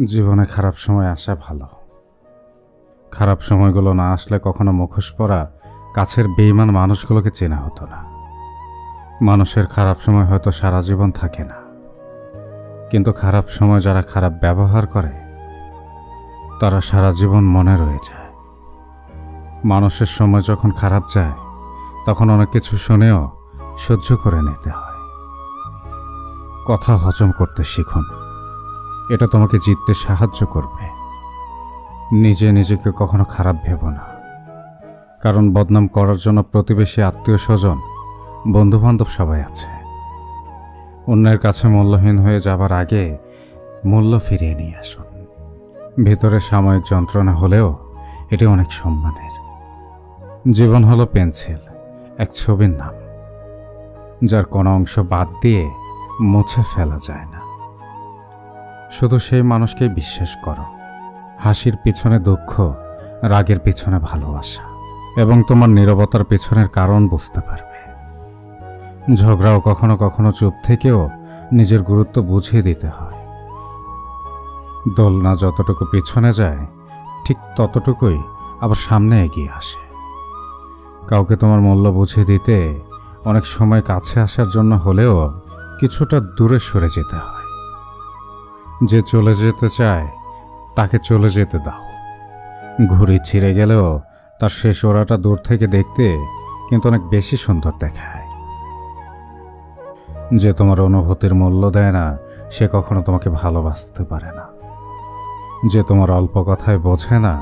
জীবনে খারাপ সময় আসা ভালো। খারাপ সময়গুলো না আসলে কখনো মুখোশ পরা কাছের বেঈমান মানুষগুলোকে চেনা হতো না। মানুষের খারাপ সময় হয়তো সারা জীবন থাকে না, কিন্তু খারাপ সময় যারা খারাপ ব্যবহার করে তারা সারা জীবন মনে রয়ে যায়। মানুষের সময় যখন খারাপ যায় তখন অনেক কিছু শুনেও সহ্য করে নিতে হয়। কথা হজম করতে শিখুন, এটা তোমাকে জিততে সাহায্য করবে। নিজে নিজেকে কখনো খারাপ ভেবো না, কারণ বদনাম করার জন্য প্রতিবেশী, আত্মীয় স্বজন, বন্ধুবান্ধব সবাই আছে। অন্যের কাছে মূল্যহীন হয়ে যাবার আগে মূল্য ফিরিয়ে নিয়ে আসুন। ভিতরে সাময়িক যন্ত্রণা হলেও এটি অনেক সম্মানের। জীবন হলো পেন্সিল, এক ছবির নাম, যার কোনো অংশ বাদ দিয়ে মুছে ফেলা যায় না। শুধু সেই মানুষকেই বিশ্বাস করো হাসির পিছনে দুঃখ, রাগের পিছনে ভালোবাসা, এবং তোমার নীরবতার পিছনের কারণ বুঝতে পারবে। ঝগড়াও কখনো কখনো চুপ থেকেও নিজের গুরুত্ব বুঝিয়ে দিতে হয়। দোলনা যতটুকু পিছনে যায় ঠিক ততটুকুই আবার সামনে এগিয়ে আসে। কাউকে তোমার মূল্য বুঝিয়ে দিতে অনেক সময় কাছে আসার জন্য হলেও কিছুটা দূরে সরে যেতে হয়। যে চলে যেতে চায় তাকে চলে যেতে দাও। ঘুড়ি ছিঁড়ে গেলেও তার শেষ ওড়াটা দূর থেকে দেখতে কিন্তু অনেক বেশি সুন্দর দেখায়। যে তোমার অনুভূতির মূল্য দেয় না সে কখনো তোমাকে ভালোবাসতে পারে না। যে তোমার অল্প কথায় বোঝে না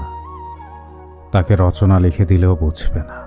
তাকে রচনা লিখে দিলেও বুঝবে না।